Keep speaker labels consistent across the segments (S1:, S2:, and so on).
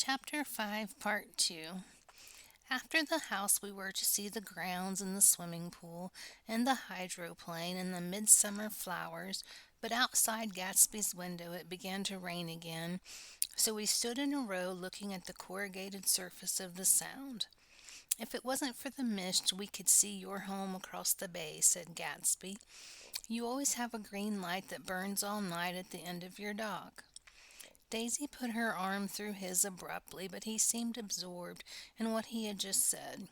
S1: Chapter 5, Part 2. After the house, we were to see the grounds and the swimming pool, and the hydroplane, and the midsummer flowers. But outside Gatsby's window it began to rain again, so we stood in a row looking at the corrugated surface of the Sound. "If it wasn't for the mist, we could see your home across the bay," said Gatsby. "You always have a green light that burns all night at the end of your dock." Daisy put her arm through his abruptly, but he seemed absorbed in what he had just said.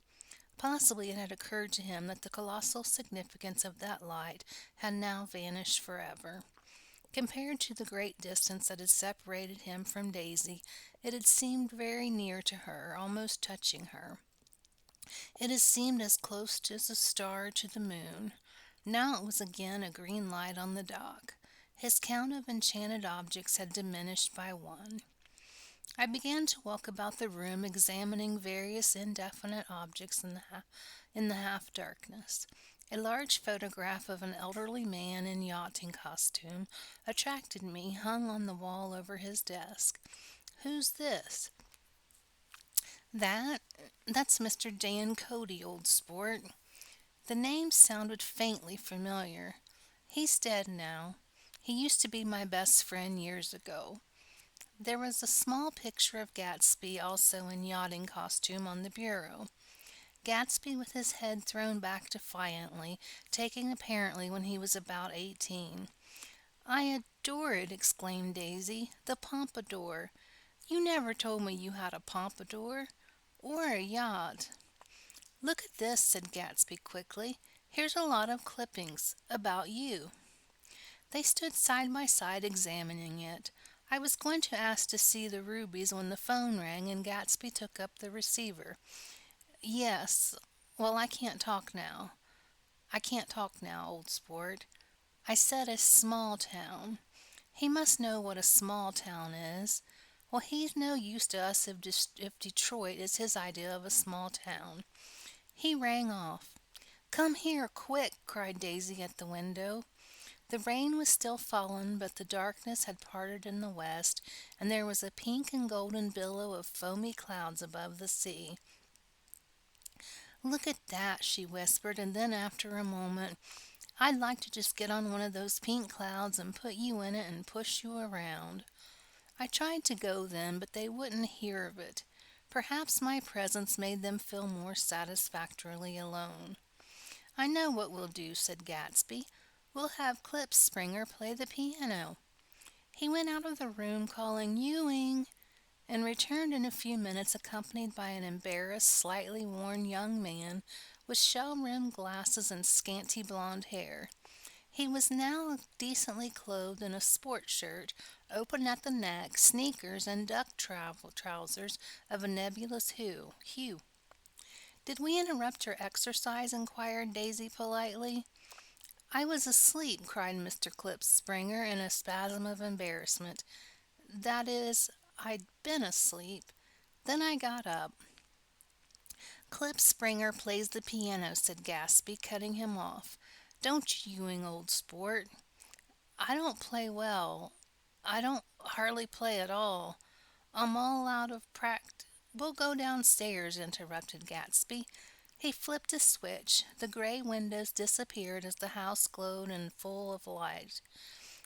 S1: Possibly it had occurred to him that the colossal significance of that light had now vanished forever. Compared to the great distance that had separated him from Daisy, it had seemed very near to her, almost touching her. It had seemed as close as a star to the moon. Now it was again a green light on the dock. His count of enchanted objects had diminished by one. I began to walk about the room, examining various indefinite objects in the half darkness. A large photograph of an elderly man in yachting costume attracted me, hung on the wall over his desk. "Who's this?" "That? That's Mr. Dan Cody, old sport." The name sounded faintly familiar. "He's dead now. He used to be my best friend years ago." There was a small picture of Gatsby, also in yachting costume, on the bureau. Gatsby with his head thrown back defiantly, taken apparently when he was about 18. "I adore it!" exclaimed Daisy. "The pompadour! You never told me you had a pompadour. Or a yacht." "Look at this," said Gatsby quickly. "Here's a lot of clippings about you." They stood side by side examining it. I was going to ask to see the rubies when the phone rang and Gatsby took up the receiver. "Yes. Well, I can't talk now. I can't talk now, old sport. I said a small town. He must know what a small town is. Well, he's no use to us if Detroit is his idea of a small town." He rang off. "Come here, quick!" cried Daisy at the window. The rain was still falling, but the darkness had parted in the west, and there was a pink and golden billow of foamy clouds above the sea. "Look at that!" she whispered, and then after a moment, "I'd like to just get on one of those pink clouds and put you in it and push you around." I tried to go then, but they wouldn't hear of it. Perhaps my presence made them feel more satisfactorily alone. "I know what we'll do," said Gatsby. "We'll have Klipspringer play the piano." He went out of the room calling "Ewing," and returned in a few minutes accompanied by an embarrassed, slightly worn young man with shell-rimmed glasses and scanty blonde hair. He was now decently clothed in a sport shirt, open at the neck, sneakers, and duck trousers of a nebulous hue. "Did we interrupt your exercise?" inquired Daisy politely. "I was asleep," cried Mr. Klipspringer in a spasm of embarrassment. "That is, I'd been asleep. Then I got up." "Klipspringer plays the piano," said Gatsby, cutting him off. "Don't you, Ewing, old sport?" "I don't play well. I don't hardly play at all. I'm all out of "We'll go downstairs," interrupted Gatsby. He flipped a switch. The gray windows disappeared as the house glowed and full of light.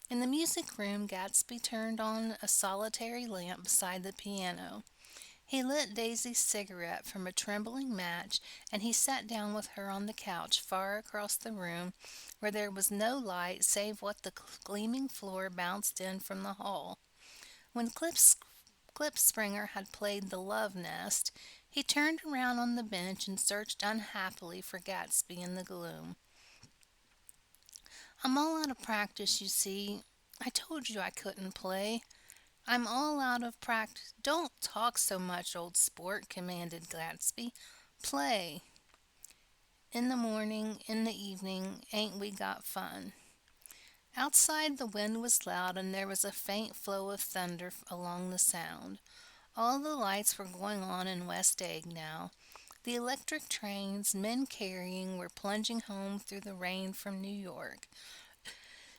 S1: In the music room Gatsby turned on a solitary lamp beside the piano. He lit Daisy's cigarette from a trembling match, and he sat down with her on the couch far across the room, where there was no light save what the gleaming floor bounced in from the hall. When Klipspringer had played the Love Nest, he turned around on the bench and searched unhappily for Gatsby in the gloom. "I'm all out of practice, you see. I told you I couldn't play. I'm all out of practice." "Don't talk so much, old sport," commanded Gatsby. "Play. In the morning, in the evening, ain't we got fun?" Outside the wind was loud, and there was a faint flow of thunder along the Sound. All the lights were going on in West Egg now. The electric trains, men carrying, were plunging home through the rain from New York.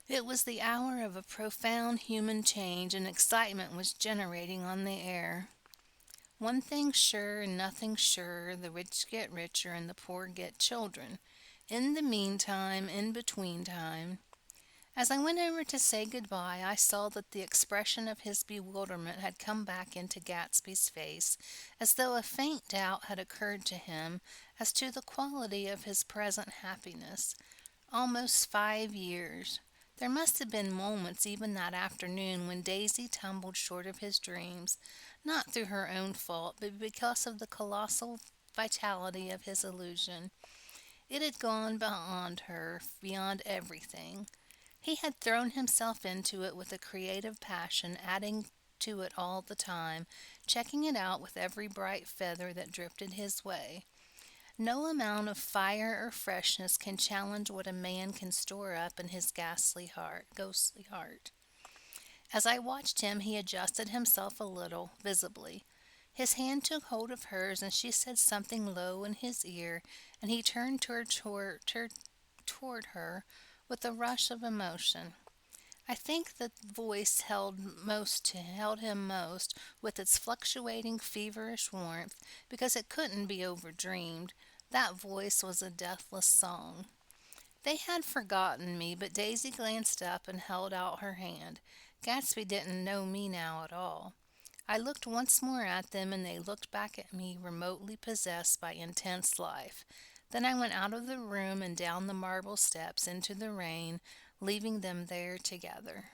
S1: It was the hour of a profound human change, and excitement was generating on the air. One thing's sure and nothing's sure, the rich get richer and the poor get children. In the meantime, in between time, as I went over to say good-bye, I saw that the expression of his bewilderment had come back into Gatsby's face, as though a faint doubt had occurred to him as to the quality of his present happiness. Almost 5 years! There must have been moments even that afternoon when Daisy tumbled short of his dreams, not through her own fault, but because of the colossal vitality of his illusion. It had gone beyond her, beyond everything. He had thrown himself into it with a creative passion, adding to it all the time, checking it out with every bright feather that drifted his way. No amount of fire or freshness can challenge what a man can store up in his ghostly heart. As I watched him, he adjusted himself a little, visibly. His hand took hold of hers, and she said something low in his ear, and he turned toward her with a rush of emotion. I think that voice held him most, with its fluctuating feverish warmth, because it couldn't be overdreamed. That voice was a deathless song. They had forgotten me, but Daisy glanced up and held out her hand. Gatsby didn't know me now at all. I looked once more at them, and they looked back at me, remotely possessed by intense life. Then I went out of the room and down the marble steps into the rain, leaving them there together.